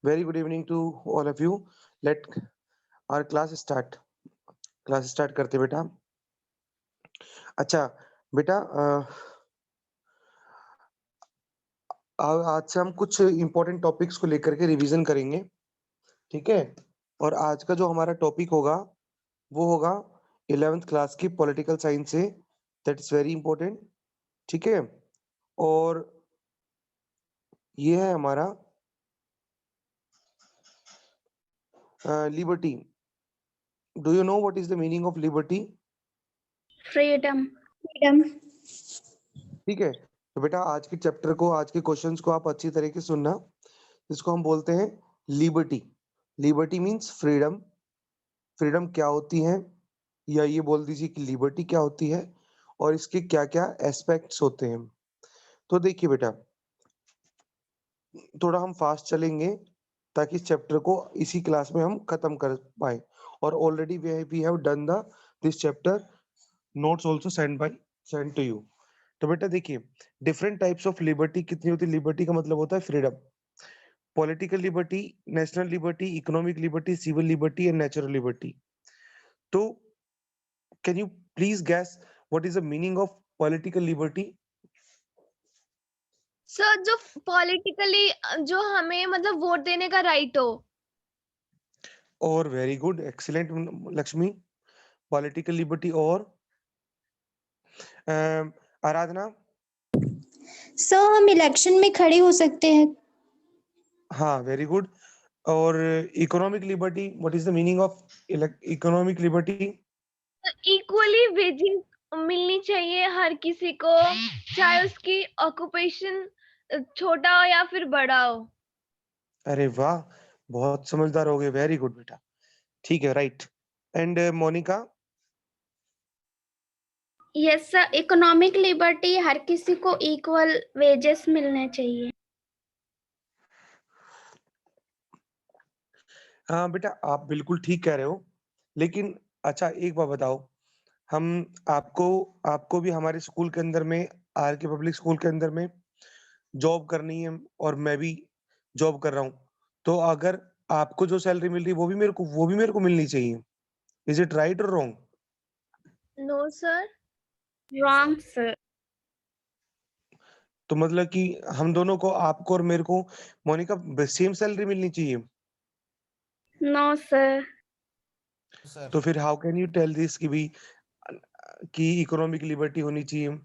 Very good evening to all of you. Let our class start. Class start करते बेटा। अच्छा बेटा, आज से हम कुछ इंपॉर्टेंट टॉपिक्स को लेकर के रिवीजन करेंगे, ठीक है। और आज का जो हमारा टॉपिक होगा वो होगा 11th क्लास की पॉलिटिकल साइंस से। दैट इज वेरी इंपॉर्टेंट, ठीक है। और ये है हमारा liberty. Do you know what is the meaning of liberty? Freedom. ठीक है। तो बेटा आज के चैप्टर को, आज के क्वेश्चंस को आप अच्छी तरीके से सुनना। इसको हम बोलते हैं liberty. Liberty means freedom. Freedom क्या होती है, या ये बोल दीजिए कि लिबर्टी क्या होती है और इसके क्या क्या एस्पेक्ट्स होते हैं। तो देखिए बेटा, थोड़ा हम फास्ट चलेंगे ताकि इस चैप्टर को इसी क्लास में हम खत्म कर पाए। और already we have done the this chapter, notes also send to you. तो बेटा देखिए, डिफरेंट टाइप्स ऑफ लिबर्टी कितनी होती है। लिबर्टी का मतलब होता है freedom. Political liberty, national liberty, economic liberty, civil liberty and natural liberty. तो can you please guess what is the meaning of political liberty? Sir, जो पॉलिटिकली जो हमें मतलब वोट देने का राइट हो। और very good, excellent Lakshmi. Political liberty. और आराधना? सर हम इलेक्शन में खड़े हो सकते हैं। हाँ, वेरी गुड। और economic liberty, what is the meaning of economic liberty? Equally wages मिलनी चाहिए हर किसी को, चाहे उसकी ऑक्यूपेशन छोटा हो या फिर बड़ा हो। अरे वाह, बहुत समझदार हो गए, वेरी गुड बेटा। ठीक है, right. And Monika? Yes sir, economic liberty, हर किसी को इक्वल वेजेस मिलने चाहिए। हाँ बेटा, आप बिल्कुल ठीक कह रहे हो। लेकिन अच्छा एक बात बताओ, हम आपको आपको भी हमारे स्कूल के अंदर में, आर के पब्लिक स्कूल के अंदर में जॉब करनी है और मैं भी जॉब कर रहा हूँ। तो अगर आपको जो सैलरी मिल रही है वो भी मेरे को मिलनी चाहिए। इज इट राइट और wrong? No sir. Wrong sir. तो मतलब कि हम दोनों को, आपको और मेरे को, मोनिका, सेम सैलरी मिलनी चाहिए। No sir. तो फिर how can you tell this कि भी कि इकोनॉमिक लिबर्टी होनी चाहिए?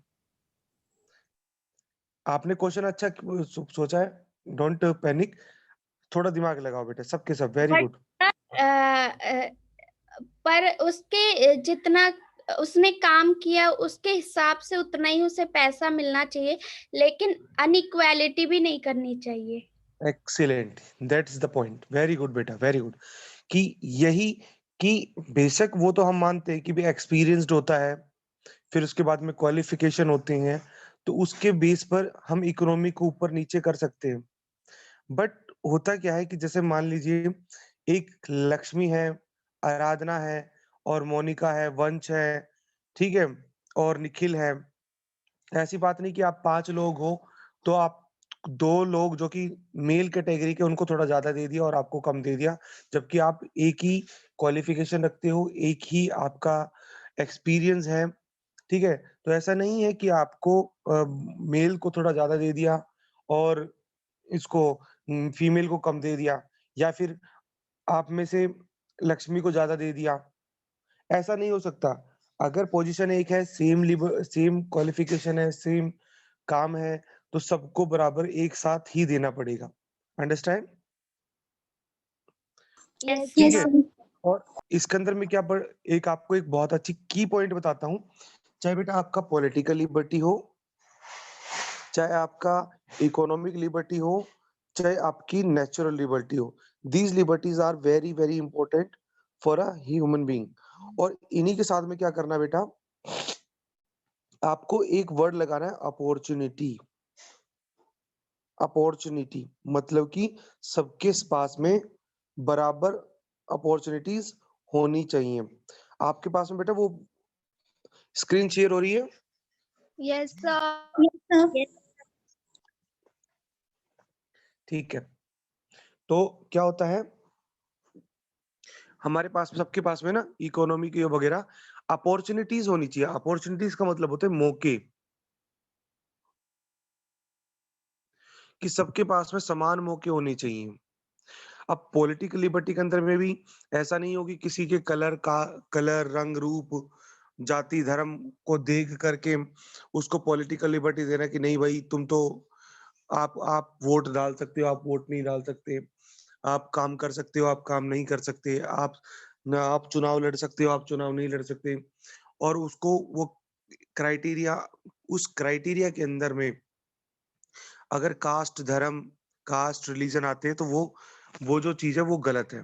आपने क्वेश्चन अच्छा सोचा है, डोंट पैनिक। थोड़ा दिमाग लगाओ बेटा, सबके सब, वेरी गुड। पर उसके जितना उसने काम किया उसके हिसाब से उतना ही उसे पैसा मिलना चाहिए, लेकिन अनइक्वालिटी भी नहीं करनी चाहिए। Excellent, that's the point. Very good बेटा, वेरी गुड। कि यही, कि बेशक वो तो हम मानते हैं कि भी एक्सपीरियंस्ड होता है, फिर उसके बाद में क्वालिफिकेशन होते हैं, तो उसके बेस पर हम इकोनॉमी को ऊपर नीचे कर सकते हैं। बट होता क्या है कि जैसे मान लीजिए एक लक्ष्मी है, आराधना है, और मोनिका है, वंश है, ठीक है, और निखिल है। ऐसी बात नहीं कि आप 5 लोग हो तो आप 2 लोग जो कि मेल कैटेगरी के, उनको थोड़ा ज़्यादा दे दिया और आपको कम दे दिया, जबकि आप एक ही क्वालिफ़िकेशन रखते हो, एक ही आपका एक्सपीरियंस है, ठीक है? तो ऐसा नहीं है कि आपको मेल को थोड़ा ज़्यादा दे दिया और इसको फीमेल को कम दे दिया, या फिर आप में से लक्ष्मी को ज़्यादा दे दिया। ऐसा नहीं हो सकता। अगर पोजीशन एक है, सेम क्वालिफिकेशन है, सेम काम है, तो सबको बराबर एक साथ ही देना पड़ेगा। अंडरस्टैंड? यस ठीक है। सर। और इसके अंदर में क्या एक आपको एक बहुत अच्छी की पॉइंट बताता हूँ। चाहे बेटा आपका पॉलिटिकल लिबर्टी हो, चाहे आपका इकोनॉमिक लिबर्टी हो, चाहे आपकी नेचुरल लिबर्टी हो, these liberties are very very important for a human being. और इन्हीं के साथ में क्या करना बेटा, आपको एक वर्ड लगाना है, अपॉर्चुनिटी। अपॉर्चुनिटी मतलब कि सबके पास में बराबर अपॉर्चुनिटीज होनी चाहिए। आपके पास में बेटा वो स्क्रीन शेयर हो रही है? Yes sir. ठीक है। तो क्या होता है, हमारे पास सबके पास में ना इकोनॉमी की वगैरह अपॉर्चुनिटीज होनी चाहिए। अपॉर्चुनिटीज का मतलब होता है मौके, कि सबके पास में समान मौके होने चाहिए। अब पॉलिटिकल लिबर्टी के अंदर में भी ऐसा नहीं होगी किसी के कलर, रंग, रूप, जाति, धर्म को देख करके उसको पॉलिटिकल लिबर्टी देना कि नहीं भाई तुम तो आप वोट डाल सकते हो, आप वोट नहीं डाल सकते, आप काम कर सकते हो, आप काम नहीं कर सकते, आप चुनाव लड़ सकते हो, आप चुनाव नहीं लड़ सकते। और उसको वो क्राइटेरिया उस क्राइटेरिया के अंदर में अगर धर्म, कास्ट, रिलीजन आते हैं तो वो जो चीज़ है वो गलत है।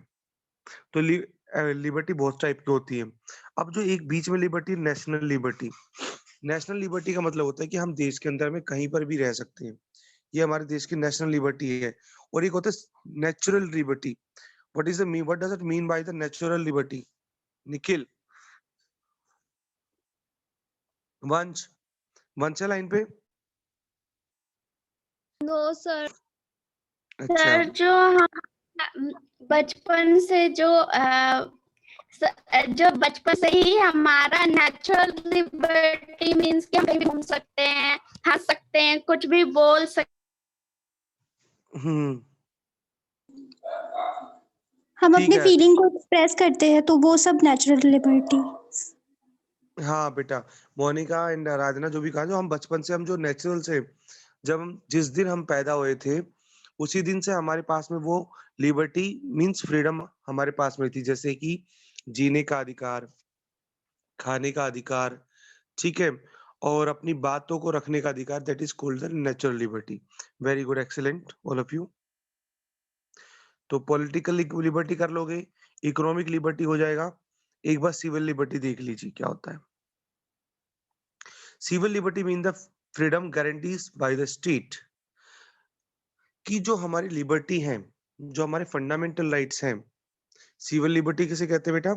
तो लिबर्टी बहुत टाइप की होती है। अब जो एक बीच में liberty, national liberty. National liberty का मतलब होता है कि हम देश के अंदर में कहीं पर भी रह सकते हैं। ये हमारे देश की नेशनल लिबर्टी है। और एक होता है natural liberty. What does it mean by the natural liberty? Nikhil, वंश, वंश है लाइन पे? No sir. अच्छा, सर जो हम बचपन से जो बचपन से ही हमारा नेचुरल लिबर्टी मीन्स कि हम कहीं भी घूम सकते हैं, हंस सकते हैं, कुछ भी बोल सकते हम्म, हम ठीक अपने है। फीलिंग को एक्सप्रेस करते हैं तो वो सब नेचुरल लिबर्टी। हाँ बेटा, मोनिका एंड आराधना जो भी कहा, जो हम बचपन से हम जो नेचुरल से, जब हम जिस दिन हम पैदा हुए थे उसी दिन से हमारे पास में वो लिबर्टी मींस फ्रीडम हमारे पास में थी। जैसे कि जीने का अधिकार, खाने का अधिकार, ठीक है, और अपनी बातों को रखने का अधिकार, that is called the natural liberty. Very good, excellent all of you. तो पॉलिटिकल लिबर्टी कर लोगे, इकोनॉमिक लिबर्टी हो जाएगा। एक बार सिविल लिबर्टी देख लीजिए क्या होता है। Civil liberty mean the freedom guarantees by the state, कि जो हमारी लिबर्टी है, जो हमारे फंडामेंटल राइट्स हैं। सिविल लिबर्टी किसे कहते हैं बेटा?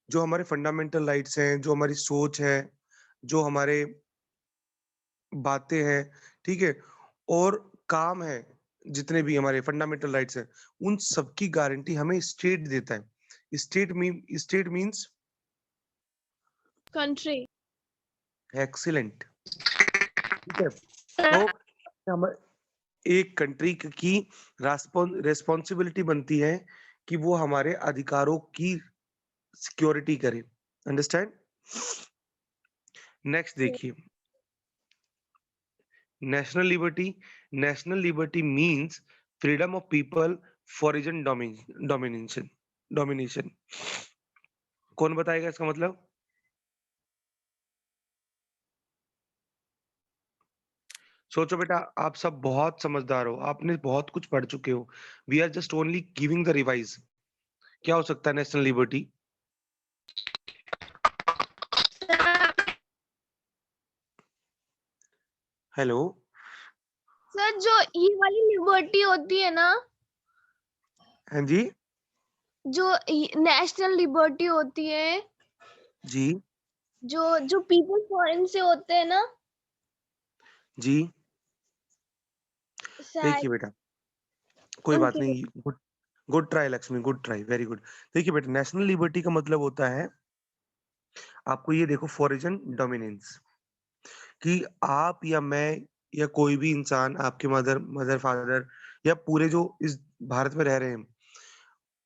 जो हमारे फंडामेंटल राइट्स हैं, जो हमारी सोच है, जो हमारे बातें हैं, ठीक है, और काम है, जितने भी हमारे फंडामेंटल राइट्स हैं, उन सबकी गारंटी हमें स्टेट देता है। State means country. एक्सीलेंट, ठीक है। तो हम एक कंट्री की रेस्पॉन्सिबिलिटी बनती है कि वो हमारे अधिकारों की सिक्योरिटी करे। अंडरस्टैंड? नेक्स्ट देखिए, national liberty. National liberty means freedom of people for reason domination. Domination कौन बताएगा इसका मतलब? सोचो बेटा, आप सब बहुत समझदार हो, आपने बहुत कुछ पढ़ चुके हो। We are just only giving the revise. क्या हो सकता है नेशनल लिबर्टी? हेलो, सर जो ये वाली लिबर्टी होती है ना, हाँ जी, जो नेशनल लिबर्टी होती है, जी, जो जो पीपल फॉरेन से होते हैं ना, जी। शायद देखिए बेटा, कोई बात उनके लिए। नहीं, good good try Lakshmi, good try, very good. देखिए बेटा, नेशनल लिबर्टी का मतलब होता है, आपको ये देखो, फॉरिजन डोमिनेंस, कि आप या मैं या कोई भी इंसान, आपके मदर फादर या पूरे जो इस भारत में रह रहे हैं,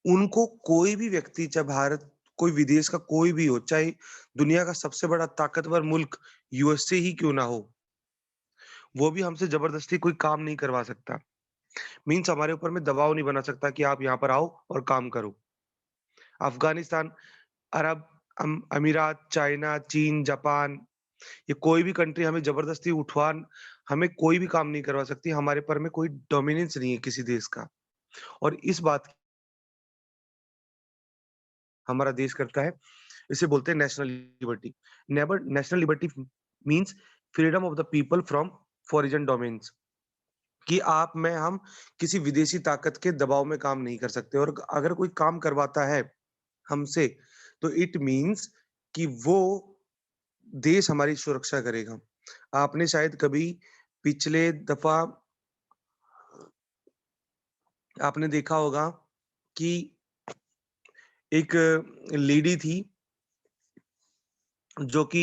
उनको कोई भी व्यक्ति, चाहे भारत, कोई विदेश का कोई भी हो, चाहे दुनिया का सबसे बड़ा ताकतवर मुल्क यूएसए ही क्यों ना हो, वो भी हमसे जबरदस्ती कोई काम नहीं करवा सकता। मीन्स हमारे ऊपर में दबाव नहीं बना सकता कि आप यहाँ पर आओ और काम करो। अफगानिस्तान, अरब अमीरात, चाइना, चीन, जापान, ये कोई भी कंट्री हमें जबरदस्ती हमें कोई भी काम नहीं करवा सकती। हमारे पर में कोई डोमिनेंस नहीं है किसी देश का। और इस बात की हमारा देश करता है, इसे बोलते हैं national liberty. National liberty means freedom of the people from foreign domains, कि आप में हम किसी विदेशी ताकत के दबाव में काम नहीं कर सकते। और अगर कोई काम करवाता है हमसे, तो इट मीन्स कि वो देश हमारी सुरक्षा करेगा। आपने शायद कभी पिछले दफा आपने देखा होगा कि एक लेडी थी जो कि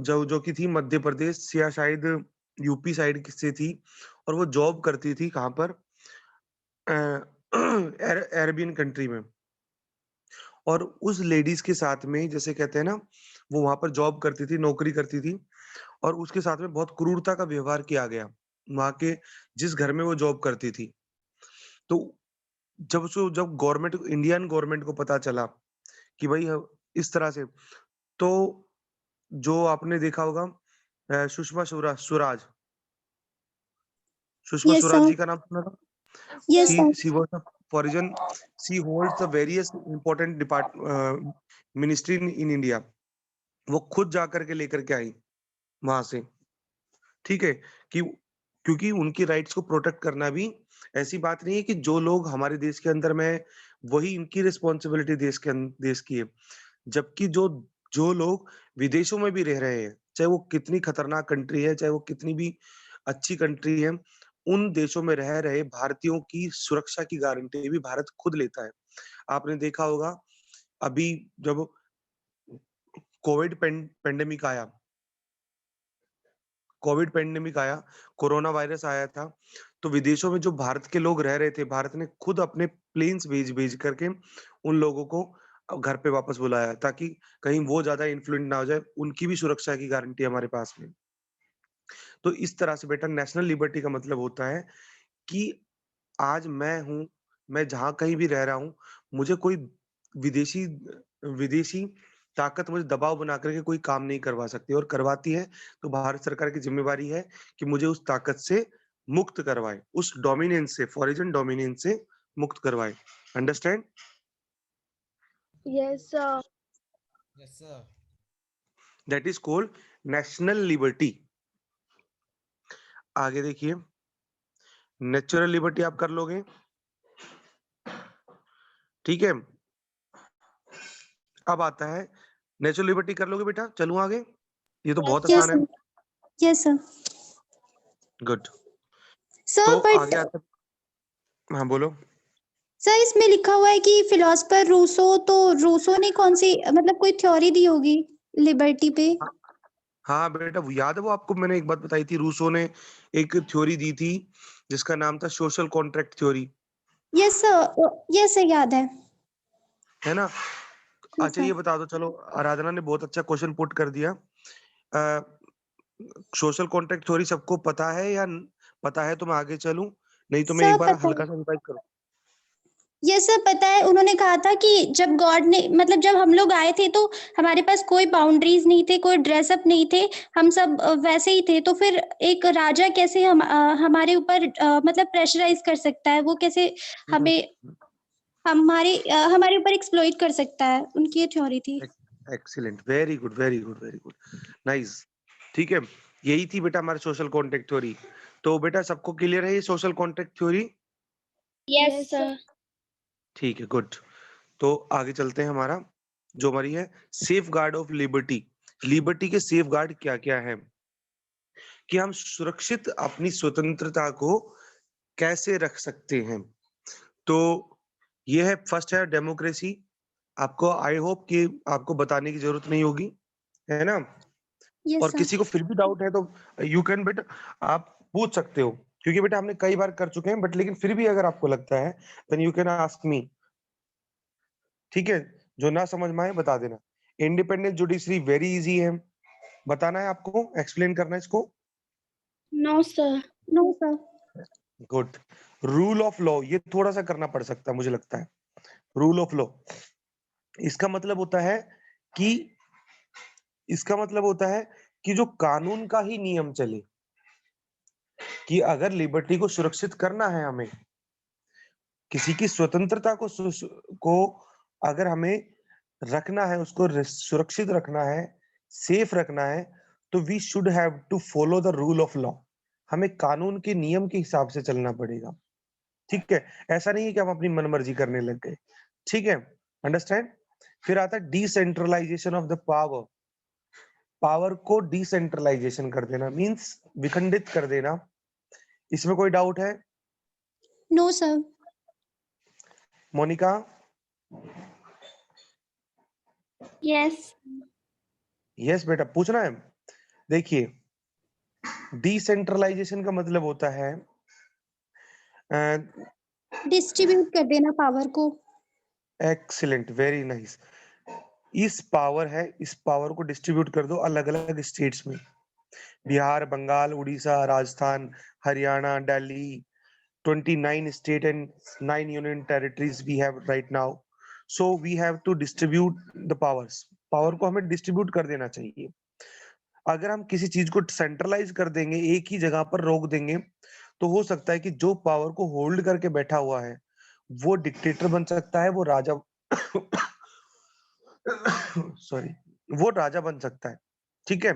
जो कि थी मध्य प्रदेश या शायद यूपी साइड से थी, और वो जॉब करती थी कहाँ पर, अरेबियन कंट्री में। और उस लेडीज के साथ में, जैसे कहते हैं ना, वो वहां पर जॉब करती थी, नौकरी करती थी, और उसके साथ में बहुत क्रूरता का व्यवहार किया गया वहां के जिस घर में वो जॉब करती थी। तो जब गवर्नमेंट, इंडियन गवर्नमेंट को पता चला कि भाई इस तरह से, तो जो आपने देखा होगा सुषमा स्वराज, सुषमा यस स्वराज सर, जी का नाम सुना था? Yes sir, she was a foreign, she holds the various important ministry in India। वो खुद जा करके लेकर के आई वहां से, ठीक है, कि क्योंकि उनकी राइट्स को प्रोटेक्ट करना भी ऐसी बात नहीं है कि जो लोग हमारे देश के अंदर में है, वही इनकी रिस्पॉन्सिबिलिटी देश की है। जबकि जो जो लोग विदेशों में भी रह रहे हैं, चाहे वो कितनी खतरनाक कंट्री है, चाहे वो कितनी भी अच्छी कंट्री है, उन देशों में रह रहे भारतीयों की सुरक्षा की गारंटी भी भारत खुद लेता है। आपने देखा होगा अभी जब कोविड पेंडेमिक आया, कोरोना वायरस आया था, तो विदेशों में जो भारत के लोग रह रहे थे, भारत ने खुद अपने प्लेन्स भेज करके उन लोगों को घर पे वापस बुलाया, ताकि कहीं वो ज्यादा इन्फ्लुएंस ना हो जाए, उनकी भी सुरक्षा की गारंटी हमारे पास में। तो इस तरह से बेटा नेशनल लिबर्टी का मतलब होता है कि आज मैं जहाँ कहीं भी रह रहा हूँ, मुझे कोई विदेशी विदेशी ताकत मुझे दबाव बना करके कोई काम नहीं करवा सकती, और करवाती है तो भारत सरकार की जिम्मेवारी है कि मुझे उस ताकत से मुक्त करवाए, उस डोमिनेंस से, फॉरेन डोमिनेंस से मुक्त करवाए। Understand? yes sir, Yes, sir. That is called national liberty. आगे देखिए, नेचुरल लिबर्टी आप कर लोगे, ठीक है। अब आता है नेचुरल लिबर्टी, कर लोगे बेटा? चलूं आगे? ये तो बहुत यस आसान है। Sir, yes sir. Good. Sir तो बट आगे आता, हाँ बोलो। सर इसमें लिखा हुआ है कि फिलोसफर रूसो, तो रूसो ने कौन सी मतलब कोई थ्योरी दी होगी लिबर्टी पे? हाँ बेटा, वो याद है, वो आपको मैंने एक बात बताई थी, रूसो ने एक थ्योरी दी थी जिसका नाम था social contract theory, yes sir, yes sir, याद है ना? है अच्छा सर। ये बता दो, चलो आराधना ने बहुत अच्छा क्वेश्चन पुट कर दिया। सोशल कॉन्ट्रैक्ट थ्योरी सबको पता है या पता है तो मैं आगे चलूं, नहीं तो मैं सर एक बार पता है, हल्का सा रिवाइज करूं। यस सर पता है। उन्होंने कहा था कि जब गॉड ने मतलब जब हम लोग आए थे तो हमारे पास कोई बाउंड्रीज नहीं थे, कोई ड्रेसअप नहीं थे, हम सब वैसे ही थे। तो फिर एक राजा कैसे हमारे ऊपर मतलब प्रेशराइज कर सकता है, वो कैसे हमें हमारे ऊपर एक्सप्लॉइट कर सकता है, उनकी ये थ्योरी थी। Excellent, very good, very good, very good, nice. ठीक है, यही थी बेटा हमारे सोशल कॉन्ट्रैक्ट थ्योरी। तो बेटा सबको क्लियर है ये social contract theory? Yes sir. ठीक है, गुड। तो आगे चलते हैं, हमारा जो हमारी है safe guard of liberty. Liberty के सेफ गार्ड क्या क्या है, कि हम सुरक्षित अपनी स्वतंत्रता को कैसे रख सकते हैं। तो ये है, फर्स्ट है डेमोक्रेसी। आपको आई होप कि आपको बताने की जरूरत नहीं होगी, है ना? यस और सर। किसी को फिर भी डाउट है तो यू कैन बेटा, आप पूछ सकते हो, क्योंकि बेटा हमने कई बार कर चुके हैं, बट लेकिन फिर भी अगर आपको लगता है then you can ask me, ठीक है? जो ना समझ में आए बता देना। इंडिपेंडेंट जुडिशरी वेरी इजी है, बताना है आपको, एक्सप्लेन करना है इसको। No sir. No sir. Good. Rule of law, ये थोड़ा सा करना पड़ सकता है मुझे लगता है। रूल ऑफ लॉ, इसका मतलब होता है कि इसका मतलब होता है कि जो कानून का ही नियम चले, कि अगर लिबर्टी को सुरक्षित करना है हमें, किसी की स्वतंत्रता को अगर हमें रखना है, उसको सुरक्षित रखना है, सेफ रखना है, तो we should have to follow the rule of law. हमें कानून के नियम के हिसाब से चलना पड़ेगा, ठीक है? ऐसा नहीं है कि हम अपनी मनमर्जी करने लग गए, ठीक है? अंडरस्टैंड? फिर आता है decentralisation of the power. Power को डिसेंट्रलाइजेशन कर देना मींस विखंडित कर देना। इसमें कोई डाउट है? No sir. Monica? Yes. Yes बेटा, पूछना है। देखिए, डिसेंट्रलाइजेशन का मतलब होता है डिस्ट्रीब्यूट कर देना पावर को। Excellent, very nice. इस पावर को डिस्ट्रीब्यूट कर दो अलग अलग स्टेट्स में। Bihar, Bengal, Orissa, Rajasthan, Haryana, Delhi, 29 state and 9 union territories we have right now. So we have to distribute the powers. Power को हमें डिस्ट्रीब्यूट कर देना चाहिए। अगर हम किसी चीज को सेंट्रलाइज कर देंगे, एक ही जगह पर रोक देंगे, तो हो सकता है कि जो पावर को होल्ड करके बैठा हुआ है वो डिक्टेटर बन सकता है, वो राजा सॉरी, वो राजा बन सकता है। ठीक है।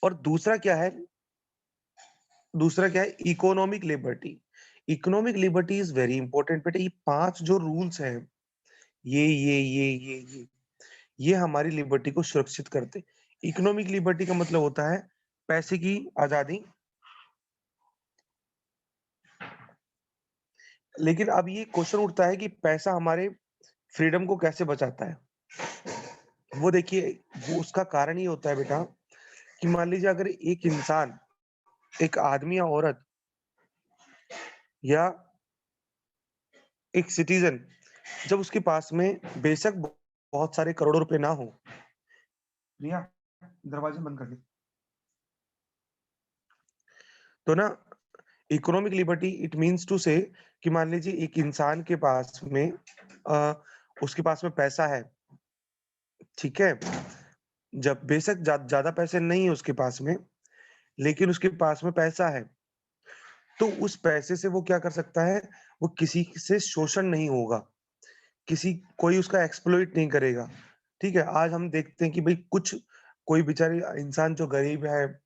और दूसरा क्या है? Economic liberty. Economic liberty is very important बेटा। ये 5 जो रूल्स हैं, ये हमारी लिबर्टी को सुरक्षित करते। इकोनॉमिक लिबर्टी का मतलब होता है पैसे की आजादी। लेकिन अब ये क्वेश्चन उठता है कि पैसा हमारे फ्रीडम को कैसे बचाता है। वो देखिए, वो उसका कारण ये होता है बेटा कि मान लीजिए अगर एक इंसान, एक आदमी या औरत या एक सिटीजन, जब उसके पास में बेशक बहुत सारे करोड़ों रुपए ना हो, रिया दरवाजा बंद कर दे, तो ना economic liberty it means to say कि मान लीजिए एक इंसान के पास में उसके पास में पैसा है, ठीक है, जब बेशक ज्यादा पैसे नहीं है उसके पास में, लेकिन उसके पास में पैसा है, तो उस पैसे से वो क्या कर सकता है, वो किसी से शोषण नहीं होगा, कोई उसका एक्सप्लॉइट नहीं करेगा। ठीक है। आज हम देखते हैं कि भाई कोई बेचारे इंसान जो गरीब है,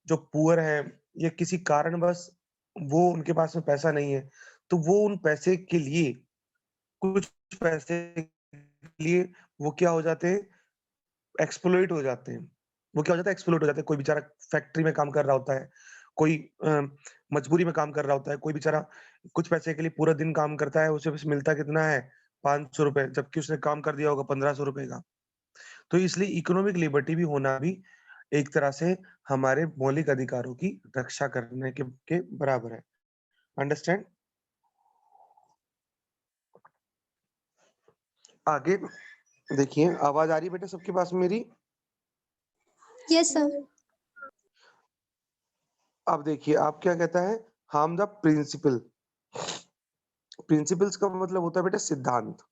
जो पुअर है, या किसी कारणवश वो उनके पास में पैसा नहीं है, तो वो उन पैसे के लिए, कुछ पैसे के लिए वो क्या हो जाते हैं, एक्सप्लॉइट हो जाते हैं। कोई बेचारा फैक्ट्री में काम कर रहा होता है, कोई मजबूरी में काम कर रहा होता है, कोई बेचारा कुछ पैसे के लिए पूरा दिन काम करता है, उसे बस मिलता कितना है, 500 रुपए, जबकि उसने काम कर दिया होगा 1500 रुपए का। तो इसलिए इकोनॉमिक लिबर्टी भी होना भी एक तरह से हमारे मौलिक अधिकारों की रक्षा करने के बराबर है। अंडरस्टैंड? आगे देखिए, आवाज आ रही है बेटा सबके पास मेरी? Yes sir. अब देखिए, आप क्या कहता है, हार्म द प्रिंसिपल। प्रिंसिपल्स का मतलब होता है बेटा सिद्धांत।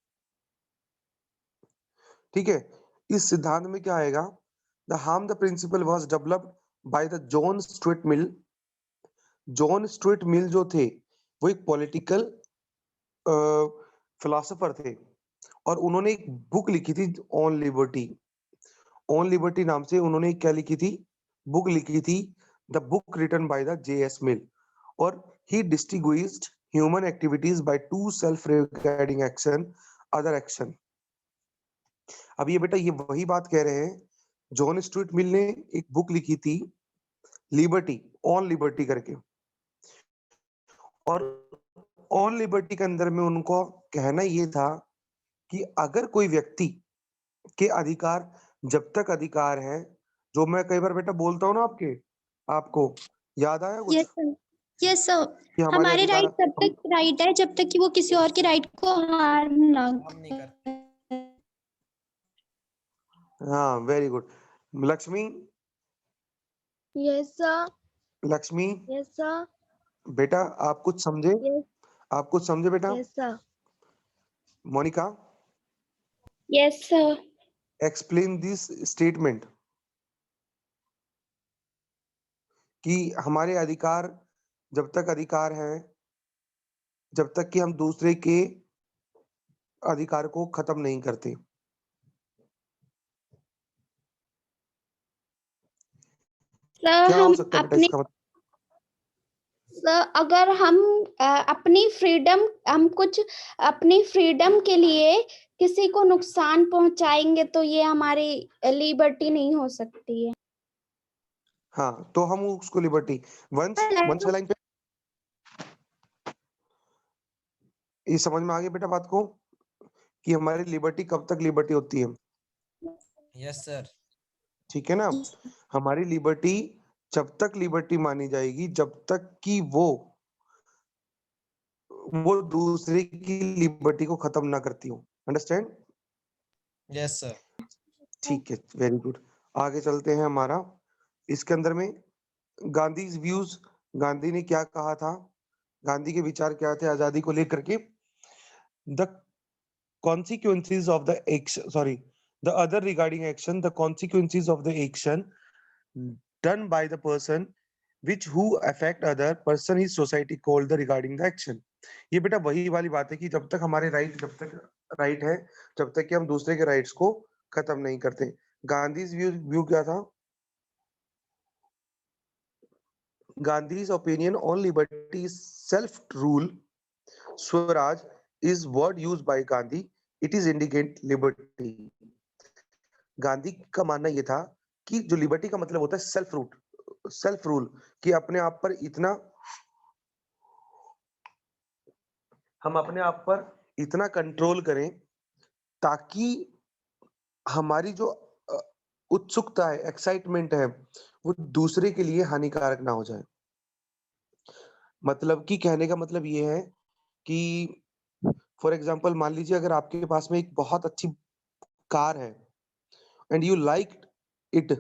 ठीक है। इस सिद्धांत में क्या आएगा, the harm the principle was developed by the John Stuart Mill. John Stuart Mill जो थे वो एक पॉलिटिकल फिलोसोफर थे, और उन्होंने एक बुक लिखी थी ऑन लिबर्टी। ऑन लिबर्टी नाम से उन्होंने क्या लिखी थी, बुक लिखी थी, the book written by the J.S. Mill. और he distinguished human activities by 2 self-regarding action, other action। अब ये बेटा ये वही बात कह रहे हैं, जॉन स्टुअर्ट मिल ने एक बुक लिखी थी लिबर्टी, ऑन लिबर्टी करके, और ऑन लिबर्टी के अंदर में उनको कहना ये था कि अगर कोई व्यक्ति के अधिकार, जब तक अधिकार है, जो मैं कई बार बेटा बोलता हूँ ना आपको याद आया कुछ, यस सर। Yes sir. कि हमारे हमारे अधिकार राइट तब तक राइट है जब तक कि वो किसी और के राइट को हार्म ना हम नहीं करते। हाँ, very good. Lakshmi, yes sir. Lakshmi yes sir. बेटा, आप कुछ समझे? यस। आप कुछ समझे बेटा? Yes sir. Monica, yes sir. Explain this statement कि हमारे अधिकार जब तक अधिकार है, जब तक कि हम दूसरे के अधिकार को खत्म नहीं करते। सर क्या हो हम सकता है बेटा अपने इसका मतलब? सर अगर हम अपनी फ्रीडम, हम कुछ अपनी फ्रीडम के लिए किसी को नुकसान पहुंचाएंगे तो ये हमारी लिबर्टी नहीं हो सकती है। हाँ, तो हम उसको लिबर्टी, वंश लाइन पे ये समझ में आ गया बेटा बात को कि हमारी लिबर्टी कब तक लिबर्टी होती है? Yes sir. ठीक है ना? हमारी लिबर्टी जब तक लिबर्टी मानी जाएगी जब तक कि वो दूसरे की लिबर्टी को खत्म ना करती हो। अंडरस्टैंड? Yes sir. ठीक है, वेरी गुड। आगे चलते हैं हमारा इसके अंदर में गांधीज व्यूज। गांधी ने क्या कहा था? गांधी के विचार क्या थे आजादी को लेकर के? The consequences of the action, sorry, the other regarding action, the consequences of the action done by the person which who affect other person is society called the regarding the action. ये बेटा वही वाली बात है कि जब तक हमारे राइट जब तक राइट है जब तक कि हम दूसरे के राइट्स को खत्म नहीं करते। गांधी व्यू क्या था? Gandhi's opinion on liberty is self-rule. Swaraj is word used by Gandhi. It is indicate liberty. Gandhi का मानना ये था कि जो लिबर्टी का मतलब होता है सेल्फ रूल कि अपने आप पर इतना हम अपने आप पर इतना कंट्रोल करें ताकि हमारी जो उत्सुकता है, एक्साइटमेंट है, वो दूसरे के लिए हानिकारक ना हो जाए। मतलब कि कहने का मतलब ये है कि फॉर एग्जांपल मान लीजिए अगर आपके पास में एक बहुत अच्छी कार है एंड यू लाइक इट,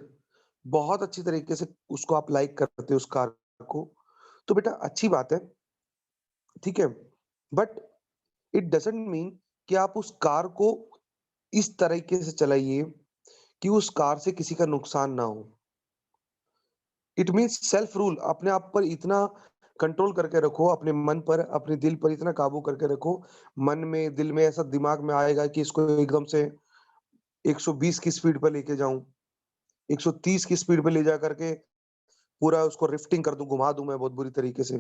बहुत अच्छी तरीके से उसको आप लाइक करते हो उस कार को, तो बेटा अच्छी बात है, ठीक है, बट इट डजंट मीन कि आप उस कार को इस तरीके से चलाइए कि उस कार से किसी का नुकसान ना हो। इट मीन्स सेल्फ रूल, अपने आप पर इतना कंट्रोल करके रखो, अपने मन पर, अपने दिल पर इतना काबू करके रखो, मन में, दिल में ऐसा दिमाग में आएगा कि इसको एकदम से 120 की स्पीड पर लेके जाऊं, 130 की स्पीड पे ले जा करके पूरा उसको रिफ्टिंग कर दूं, घुमा दूं मैं बहुत बुरी तरीके से,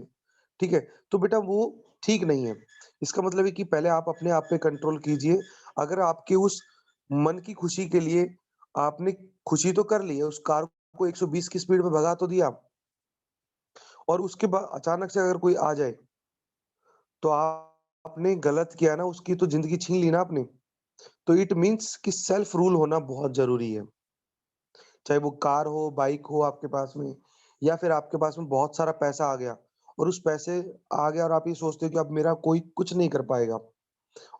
ठीक है? तो बेटा वो ठीक नहीं है। इसका मतलब है कि पहले आप अपने आप पे कंट्रोल कीजिए। अगर आपके उस मन की खुशी के लिए आपने खुशी तो कर ली है, उस कार को 120 की स्पीड पे भगा तो दिया और उसके बाद अचानक से अगर कोई आ जाए, तो आपने गलत किया ना, उसकी तो ज़िंदगी छीन ली ना आपने। तो इट मीन्स कि सेल्फ रूल होना बहुत ज़रूरी है। चाहे वो कार हो, बाइक हो आपके पास में या फिर आपके पास में बहुत सारा पैसा आ गया और उस पैसे आ गया और आप ये सोचते हो कि अब मेरा कोई कुछ नहीं कर पाएगा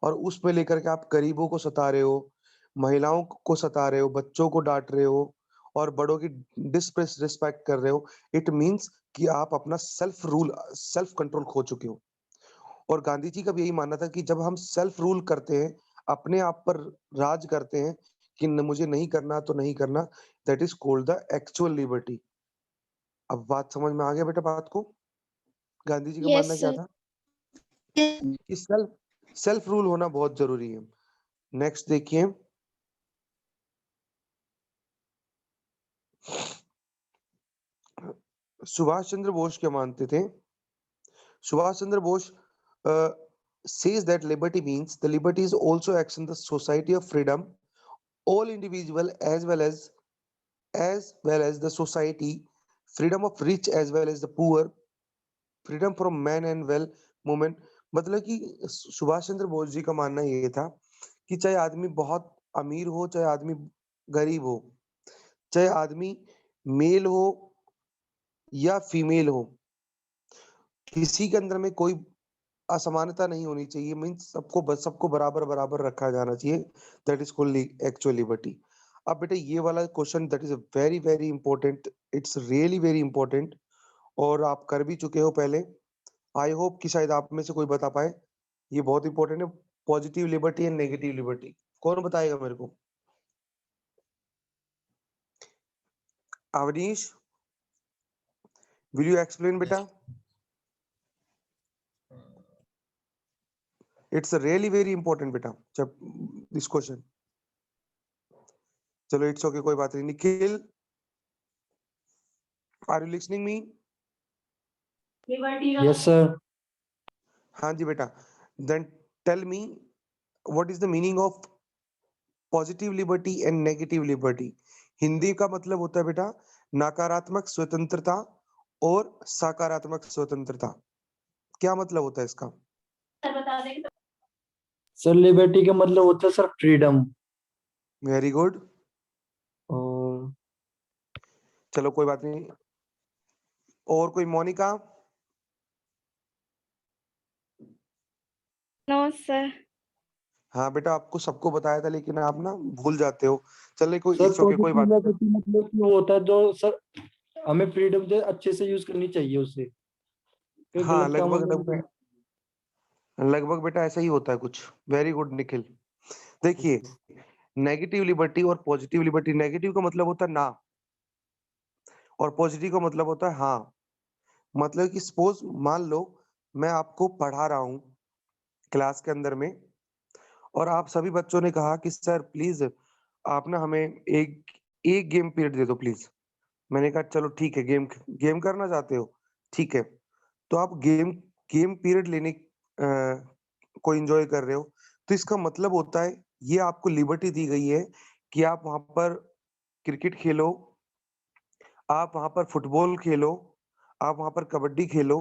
और उसमें लेकर के आप गरीबों को सता रहे हो, महिलाओं को सता रहे हो, बच्चों को डांट रहे हो और बड़ों की डिसरिस्पेक्ट कर रहे हो। इट मीन्स कि आप अपना सेल्फ रूल, सेल्फ कंट्रोल खो चुके हो। और गांधी जी का भी यही मानना था कि जब हम सेल्फ रूल करते हैं, अपने आप पर राज करते हैं कि मुझे नहीं करना तो नहीं करना, that is called the actual liberty. अब बात समझ में आ गया बेटा बात को? गांधी जी का यस मानना क्या सर। था कि सेल्फ रूल होना बहुत जरूरी है। नेक्स्ट देखिए, सुभाष चंद्र बोस क्या मानते थे? Subhash Chandra Bose says that liberty means the liberty is also acts in the society of freedom. All individual as well as the society, freedom of rich as well as the poor, freedom from man and well movement। मतलब कि सुभाष चंद्र बोस जी का मानना ये था कि चाहे आदमी बहुत अमीर हो, चाहे आदमी गरीब हो, चाहे आदमी मेल हो या फीमेल हो, किसी के अंदर में कोई असमानता नहीं होनी चाहिए। मीन्स सबको बराबर बराबर रखा जाना चाहिए। That is called actual liberty. अब बेटा ये वाला question that is very very important, it's really very important और आप कर भी चुके हो पहले। आई होप कि शायद आप में से कोई बता पाए। ये बहुत इंपॉर्टेंट है, positive liberty and negative liberty. कौन बताएगा मेरे को? अवनीश, विल यू एक्सप्लेन बेटा? इट्स रियली वेरी इंपॉर्टेंट बेटा जब दिस क्वेश्चन। चलो इट्स ओके, कोई बात नहीं। Nikhil, are you listening me? Yes sir. हाँ जी बेटा। Then tell me what is the meaning of positive liberty and negative liberty. Hindi का मतलब होता है बेटा नकारात्मक स्वतंत्रता और सकारात्मक स्वतंत्रता। क्या मतलब होता है इसका? सर बता देंगे। सर लिबर्टी का मतलब होता है सर फ्रीडम। Very good. और चलो कोई बात नहीं। और कोई? मोनिका? No sir. हाँ बेटा, आपको सबको बताया था लेकिन आप ना भूल जाते हो। चलिए कोई, सर इट्स ओके, कोई पॉजिटिव बात नहीं। नेगेटिव मतलब कि वो होता है जो सर हमें फ्रीडम से अच्छे से यूज करनी चाहिए उसे, कोई हाँ, गलत कामों लगभग में नहीं लगभग लगभग बेटा ऐसा ही होता है कुछ। Very good Nikhil. देखिए, करना। नेगेटिव लिबर्टी और पॉजिटिव लिबर्टी, नेगेटिव का मतलब होता है ना, और पॉजिटिव का मतलब होता है हाँ। मतलब कि सपोज मान लो मैं आपको पढ़ा रहा हूँ क्लास के अंदर में, और आप सभी बच्चों ने कहा कि सर प्लीज आप ना हमें एक एक गेम पीरियड दे दो प्लीज। मैंने कहा चलो ठीक है, गेम गेम करना चाहते हो, ठीक है। तो आप गेम गेम पीरियड लेने को एंजॉय कर रहे हो, तो इसका मतलब होता है ये आपको लिबर्टी दी गई है कि आप वहां पर क्रिकेट खेलो, आप वहां पर फुटबॉल खेलो, आप वहां पर कबड्डी खेलो,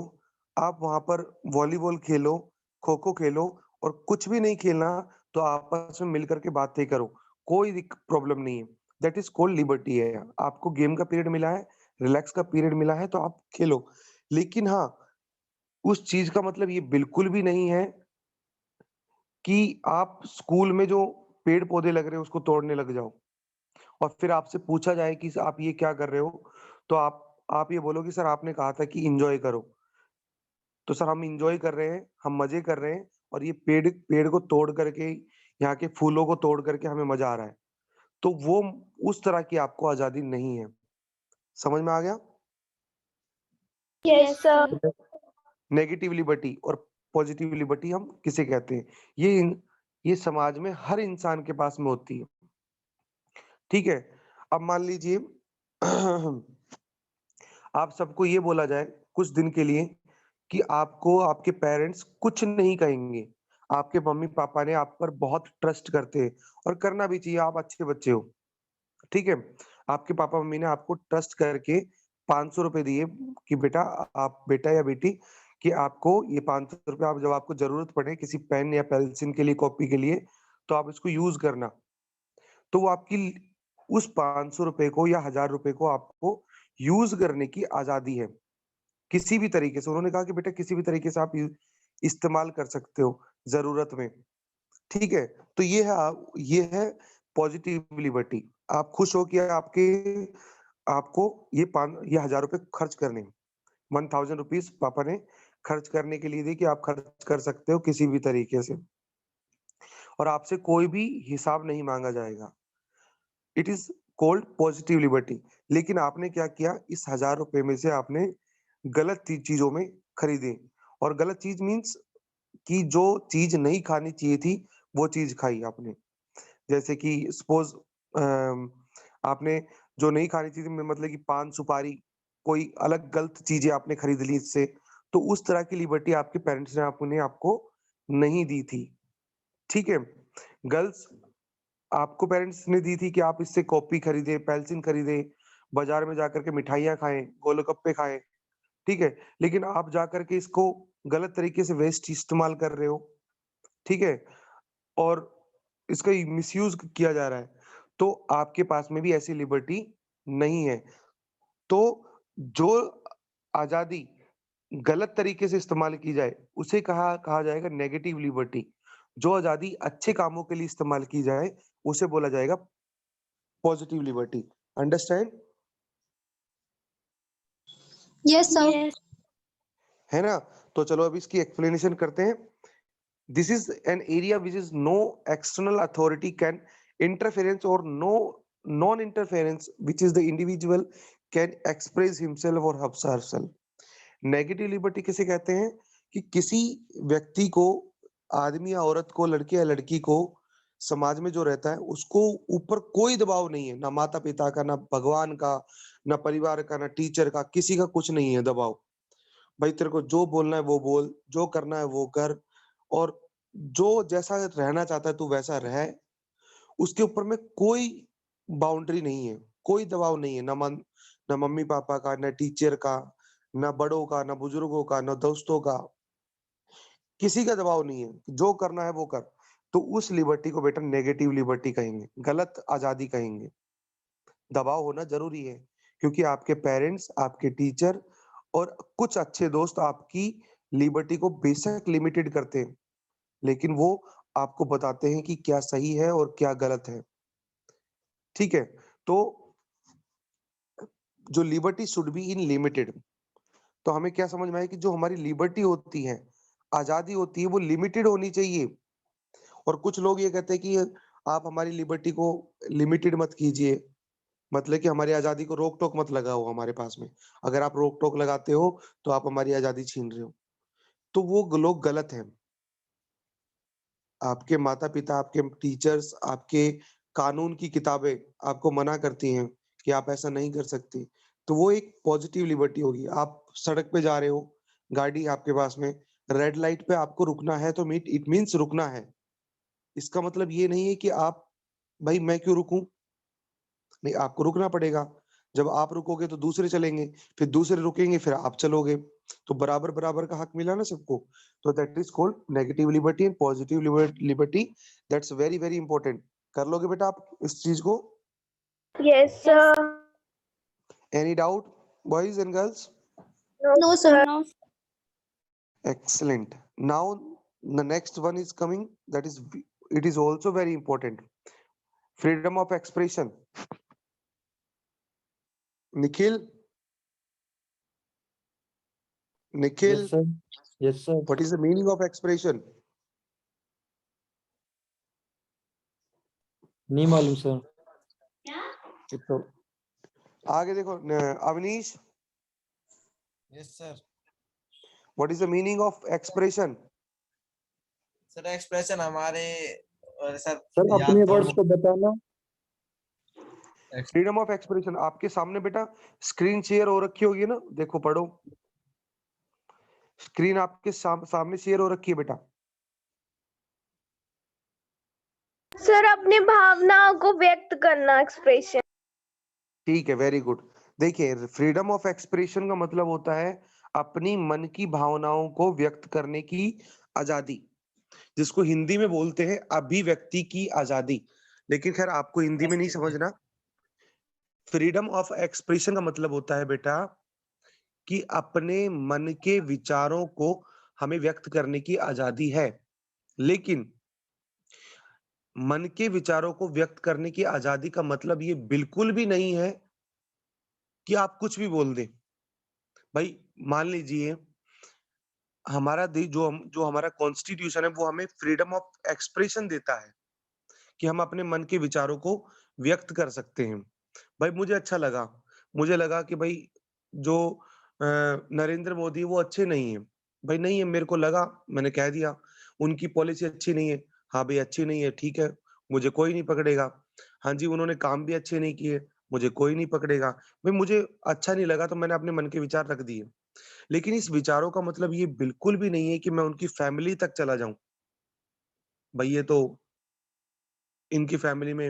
आप वहां पर वॉलीबॉल खेलो, खो खो खेलो, और कुछ भी नहीं खेलना तो आपस में मिलकर के बातें करो, कोई प्रॉब्लम नहीं है। दैट इज कॉल्ड लिबर्टी है। आपको गेम का पीरियड मिला है, रिलैक्स का पीरियड मिला है, तो आप खेलो। लेकिन हाँ, उस चीज का मतलब ये बिल्कुल भी नहीं है कि आप स्कूल में जो पेड़ पौधे लग रहे हैं उसको तोड़ने लग जाओ, और फिर आपसे पूछा जाए कि आप ये क्या कर रहे हो, तो आप ये बोलो कि सर आपने कहा था कि एंजॉय करो। तो सर हम एंजॉय कर रहे हैं, हम मजे कर रहे हैं, और ये पेड़ पेड़ को तोड़ करके, यहाँ के फूलों को तोड़ करके हमें मजा आ रहा है। तो वो उस तरह की आपको आजादी नहीं है। समझ में आ गया? Yes sir. नेगेटिव लिबर्टी और पॉजिटिव लिबर्टी हम किसे कहते हैं? ये समाज में हर इंसान के पास में होती है। ठीक है। अब मान लीजिए आप सबको ये बोला जाए कुछ दिन के लिए कि आपको आपके पेरेंट्स कुछ नहीं कहेंगे, आपके मम्मी पापा ने आप पर बहुत ट्रस्ट करते हैं, और करना भी चाहिए, आप अच्छे बच्चे हो। ठीक है। आपके पापा मम्मी ने आपको ट्रस्ट करके 500 रुपए दिए कि बेटा, आप बेटा या बेटी, कि आपको ये 500 रुपए, आप जब आपको जरूरत पड़े किसी पेन या पेंसिल के लिए, कॉपी के लिए, तो आप इसको यूज करना। तो वो आपकी उस 500 रुपए को या 1000 रुपए को आपको यूज करने की आजादी है, किसी भी तरीके से। उन्होंने कहा कि बेटा किसी भी तरीके से आप इस्तेमाल कर सकते हो जरूरत में। ठीक है। तो ये है पॉजिटिव लिबर्टी। आप खुश हो कि आपको ये 1000 रुपए खर्च करने, 1000 रुपीज पापा ने खर्च करने के लिए दी कि आप खर्च कर सकते हो किसी भी तरीके से, और आपसे कोई भी हिसाब नहीं मांगा जाएगा। It is called positive liberty. लेकिन आपने क्या किया, इस 1000 रुपए में से आपने गलत चीजों में खरीदे, और गलत चीज मीन्स कि जो चीज नहीं खानी चाहिए थी वो चीज खाई आपने। जैसे कि सपोज आपने जो नहीं खानी चाहिए थी, मतलब कि पान सुपारी, कोई अलग गलत चीजें आपने खरीद ली इससे। तो उस तरह की लिबर्टी आपके पेरेंट्स ने आपको नहीं दी थी। ठीक है। गर्ल्स, आपको पेरेंट्स ने दी थी कि आप इससे कॉपी खरीदे, पेंसिल खरीदे, बाजार में जाकर के मिठाइयाँ खाएं, गोलगप्पे खाएं। ठीक है। लेकिन आप जाकर के इसको गलत तरीके से वेस्ट इस्तेमाल कर रहे हो। ठीक है। और इसका मिसयूज किया जा रहा है, तो आपके पास में भी ऐसी लिबर्टी नहीं है। तो जो आजादी गलत तरीके से इस्तेमाल की जाए उसे कहा कहा जाएगा नेगेटिव लिबर्टी। जो आजादी अच्छे कामों के लिए इस्तेमाल की जाए उसे बोला जाएगा positive liberty. Understand? Yes sir. Yes. है ना? तो चलो अब इसकी एक्सप्लेनेशन करते हैं। This is an area which is no external authority can interference, or no non-interference, which is the individual can express himself or herself. Negative liberty किसे कहते हैं? कि किसी व्यक्ति को, आदमी या औरत को, लड़के या लड़की को, समाज में जो रहता है उसको ऊपर कोई दबाव नहीं है, ना माता पिता का, ना भगवान का, ना परिवार का, ना टीचर का, किसी का कुछ नहीं है दबाव। भाई तेरे को जो बोलना है वो बोल, जो करना है वो कर, और जो जैसा रहना चाहता है तू वैसा रह। उसके ऊपर में कोई बाउंड्री नहीं है, कोई दबाव नहीं है, ना मम्मी पापा का, ना टीचर का, ना बड़ों का, ना बुजुर्गों का, ना दोस्तों का, किसी का दबाव नहीं है। जो करना है वो कर। तो उस लिबर्टी को बेटा नेगेटिव लिबर्टी कहेंगे, गलत आजादी कहेंगे। दबाव होना जरूरी है क्योंकि आपके पेरेंट्स, आपके टीचर और कुछ अच्छे दोस्त आपकी लिबर्टी को बेशक लिमिटेड करते हैं, लेकिन वो आपको बताते हैं कि क्या सही है और क्या गलत है। ठीक है, तो जो liberty should be in limited, तो हमें क्या समझ में आया कि जो हमारी लिबर्टी होती है, आजादी होती है, वो लिमिटेड होनी चाहिए। और कुछ लोग ये कहते हैं कि आप हमारी लिबर्टी को लिमिटेड मत कीजिए, मतलब कि हमारी आजादी को रोक टोक मत लगाओ हमारे पास में। अगर आप रोक टोक लगाते हो तो आप हमारी आजादी छीन रहे हो। तो वो लोग गलत हैं। आपके माता पिता, आपके टीचर्स, आपके कानून की किताबें आपको मना करती हैं कि आप ऐसा नहीं कर सकते, तो वो एक पॉजिटिव लिबर्टी होगी। आप सड़क पे जा रहे हो, गाड़ी आपके पास में, रेड लाइट पे आपको रुकना है तो इट मीन्स रुकना है। इसका मतलब ये नहीं है कि आप, भाई मैं क्यों रुकूं? नहीं, आपको रुकना पड़ेगा। जब आप रुकोगे तो दूसरे चलेंगे, फिर दूसरे रुकेंगे, फिर आप चलोगे। तो बराबर बराबर का हक मिला ना सबको। तो that is called negative liberty and positive liberty. That's very very important. कर लोगे बेटा आप इस चीज को? Yes, sir. Any doubt boys and girls? No, sir. No. Excellent. Now the next one is coming, that is it is also very important. Freedom of expression. Nikhil? Nikhil, Yes, sir. Yes, sir. what is the meaning of expression? नहीं मालूम sir. तो आगे देखो Avnish, Yes, sir. what is the meaning of expression? Sir expression हमारे sir sir या अपने तो words को बताना। फ्रीडम ऑफ एक्सप्रेशन आपके सामने बेटा स्क्रीन शेयर हो रखी होगी ना, देखो पढ़ो। स्क्रीन आपके सामने शेयर हो रखी है बेटा। सर अपनी भावनाओं को व्यक्त करना, एक्सप्रेशन। ठीक है, वेरी गुड। देखिए, फ्रीडम ऑफ एक्सप्रेशन का मतलब होता है अपनी मन की भावनाओं को व्यक्त करने की आजादी, जिसको हिंदी में बोलते हैं अभिव्यक्ति की आजादी। लेकिन खैर आपको हिंदी में नहीं समझना। फ्रीडम ऑफ एक्सप्रेशन का मतलब होता है बेटा कि अपने मन के विचारों को हमें व्यक्त करने की आजादी है, लेकिन मन के विचारों को व्यक्त करने की आजादी का मतलब ये बिल्कुल भी नहीं है कि आप कुछ भी बोल दें। भाई मान लीजिए हमारा जो हमारा कॉन्स्टिट्यूशन है वो हमें फ्रीडम ऑफ एक्सप्रेशन देता है कि हम अपने मन के विचारों को व्यक्त कर सकते हैं। भाई मुझे लगा कि भाई जो नरेंद्र मोदी वो अच्छे नहीं है। भाई नहीं है, मेरे को लगा, मैंने कह दिया उनकी पॉलिसी अच्छी नहीं है। हाँ भाई अच्छी नहीं है, ठीक है, मुझे कोई नहीं पकड़ेगा। हाँ जी, उन्होंने काम भी अच्छे नहीं किए, मुझे कोई नहीं पकड़ेगा। भाई मुझे अच्छा नहीं लगा तो मैंने अपने मन के विचार रख दिए। लेकिन इस विचारों का मतलब ये बिल्कुल भी नहीं है कि मैं उनकी फैमिली तक चला जाऊं। भाई ये तो इनकी फैमिली में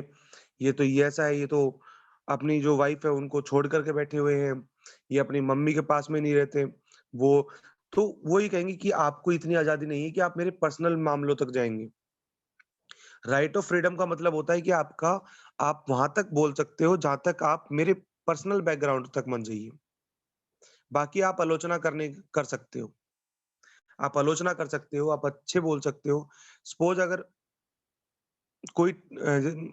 ये ऐसा है, ये तो अपनी जो वाइफ है उनको छोड़ करके बैठे हुए हैं, ये अपनी मम्मी के पास में नहीं रहते। वो तो वो ही कहेंगे कि आपको इतनी आजादी नहीं है कि आप मेरे पर्सनल मामलों तक जाएंगे। राइट ऑफ फ्रीडम का मतलब होता है कि आप वहां तक बोल सकते हो जहां तक आप मेरे पर्सनल बैकग्राउंड तक मत जाइए। बाकी आप आलोचना कर सकते हो, आप आलोचना कर सकते हो, आप अच्छे बोल सकते हो। सपोज अगर कोई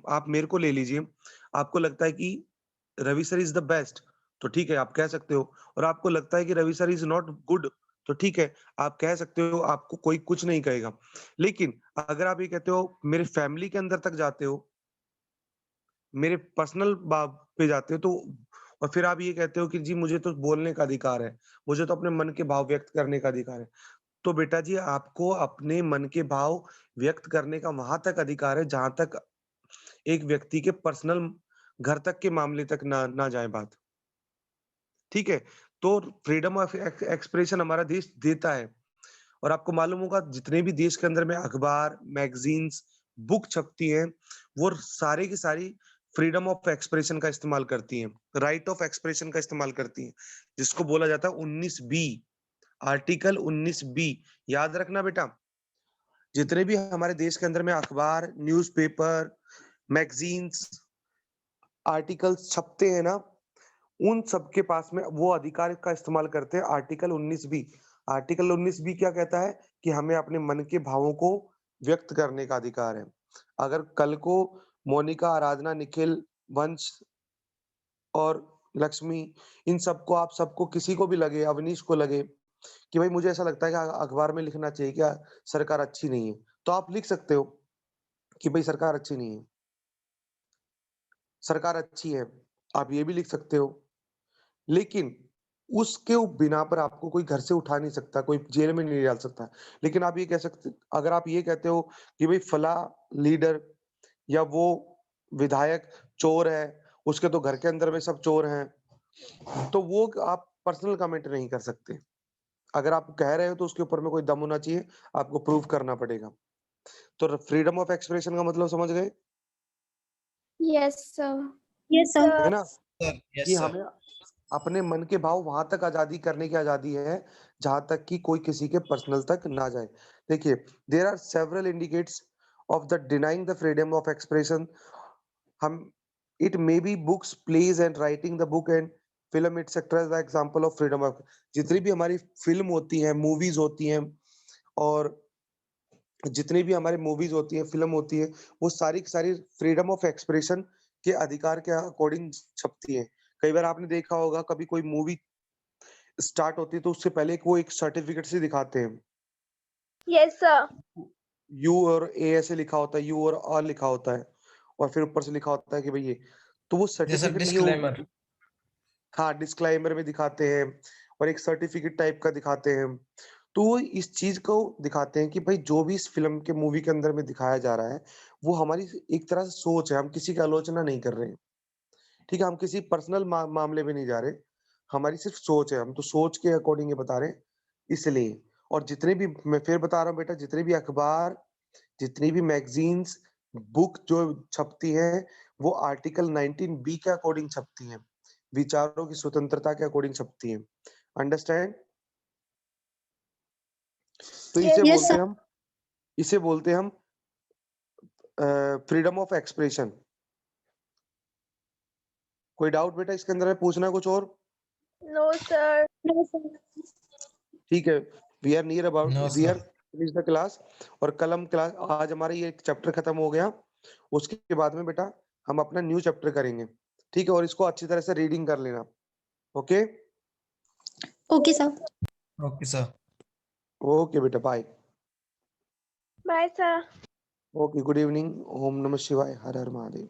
आप मेरे को ले लीजिए, आपको लगता है कि Ravi sir is the best, तो ठीक है आप कह सकते हो। और आपको लगता है कि Ravi sir is not good, तो ठीक है आप कह सकते हो, आपको कोई कुछ नहीं कहेगा। लेकिन अगर आप ये कहते हो, मेरे फैमिली के अंदर तक जाते हो, मेरे पर्सनल पे जाते हो, तो और फिर आप ये कहते हो कि जी मुझे तो बोलने का अधिकार है, मुझे तो अपने मन के भाव व्यक्त करने का अधिकार है, तो बेटा जी आपको अपने मन के भाव व्यक्त करने का वहां तक अधिकार है जहां तक एक व्यक्ति के पर्सनल घर तक के मामले तक ना जाए बात। ठीक है, तो फ्रीडम ऑफ एक्सप्रेशन हमारा देश देता है। और आपको मालूम होगा जितने भी देश के अंदर में अखबार, मैगजीन्स, बुक छपती हैं, वो सारे की सारी फ्रीडम ऑफ एक्सप्रेशन का इस्तेमाल करती हैं, राइट ऑफ एक्सप्रेशन का इस्तेमाल करती हैं, जिसको बोला जाता है 19 बी, आर्टिकल 19 बी। याद रखना बेटा, जितने भी हमारे देश के अंदर में अखबार, न्यूज़पेपर, मैगजीन्स, आर्टिकल्स छपते हैं ना, उन सबके पास में वो अधिकार का इस्तेमाल करते हैं आर्टिकल 19 बी। आर्टिकल 19 बी क्या कहता है कि हमें अपने मन के भावों को व्यक्त करने का अधिकार है। अगर कल को मोनिका, आराधना, निखिल, वंश और लक्ष्मी, इन सबको आप सबको किसी को भी लगे, अवनीश को लगे कि भाई मुझे ऐसा लगता है कि अखबार में लिखना चाहिए क्या सरकार अच्छी नहीं है, तो आप लिख सकते हो कि भाई सरकार अच्छी नहीं है, सरकार अच्छी है, आप ये भी लिख सकते हो। लेकिन उसके बिना पर आपको कोई घर से उठा नहीं सकता, कोई जेल में नहीं डाल सकता। लेकिन आप ये कह सकते, अगर आप ये कहते हो कि भाई फला लीडर या वो विधायक चोर है, उसके तो घर के अंदर में सब चोर हैं, तो वो आप पर्सनल कमेंट नहीं कर सकते। अगर आप कह रहे हो तो उसके ऊपर में कोई दम होना चाहिए, आपको प्रूव करना पड़ेगा। तो फ्रीडम ऑफ एक्सप्रेशन का मतलब समझ गए? Yes sir. Yes sir. है ना? सर कि यस सर हमें अपने मन के भाव वहां तक आजादी करने की आजादी है जहां तक कि कोई किसी के पर्सनल तक ना जाए। देखिए, there are several indicates of the denying the freedom of expression. हम it may be books, plays and writing the book and film etcetera is the example of freedom of. जितनी भी हमारी फिल्म होती है, मूवीज होती हैं, और जितनी भी हमारी मूवीज होती है, फिल्म होती है, वो सारी की सारी फ्रीडम ऑफ एक्सप्रेशन के अधिकार के अकॉर्डिंग छपती है। कई बार आपने देखा होगा, कभी कोई मूवी स्टार्ट होती है तो उससे पहले वो एक सर्टिफिकेट से दिखाते हैं, यस सर। यू और ए ऐसे लिखा होता है, यू और आर लिखा होता है, और फिर ऊपर से लिखा होता है कि भाई ये, तो वो जैसा सर्टिफिकेट नहीं डिस्क्लेमर। हो, हाँ डिस्क्लाइमर में दिखाते हैं, और एक सर्टिफिकेट टाइप का दिखाते हैं। तो वो इस चीज को दिखाते हैं कि भाई जो भी इस फिल्म के मूवी के अंदर में दिखाया जा रहा है, वो हमारी एक तरह से सोच है, हम किसी की आलोचना नहीं कर रहे हैं, ठीक है, हम किसी पर्सनल मामले में नहीं जा रहे, हमारी सिर्फ सोच है, हम तो सोच के अकॉर्डिंग ये बता रहे हैं, इसलिए। और जितने भी, मैं फिर बता रहा हूँ बेटा, जितने भी अखबार, जितनी भी मैगजीन्स, बुक जो छपती है, वो आर्टिकल 19 बी के अकॉर्डिंग छपती है, विचारों की स्वतंत्रता के अकॉर्डिंग छपती है। अंडरस्टैंड? तो इसे Yes, बोलते sir. हम, इसे बोलते हम फ्रीडम ऑफ एक्सप्रेशन। कोई डाउट बेटा इसके अंदर है, पूछना कुछ और? No sir. No, sir. ठीक है, we are near about, no we sir. Are finish the class. और कल हम क्लास, आज हमारा ये चैप्टर खत्म हो गया, उसके बाद में बेटा हम अपना न्यू चैप्टर करेंगे, ठीक है, और इसको अच्छी तरह से रीडिंग कर लेना। Okay Okay, sir. Okay sir. Okay बेटा, bye. Bye sir. Okay, good evening, ओम नमः शिवाय, हर हर महादेव।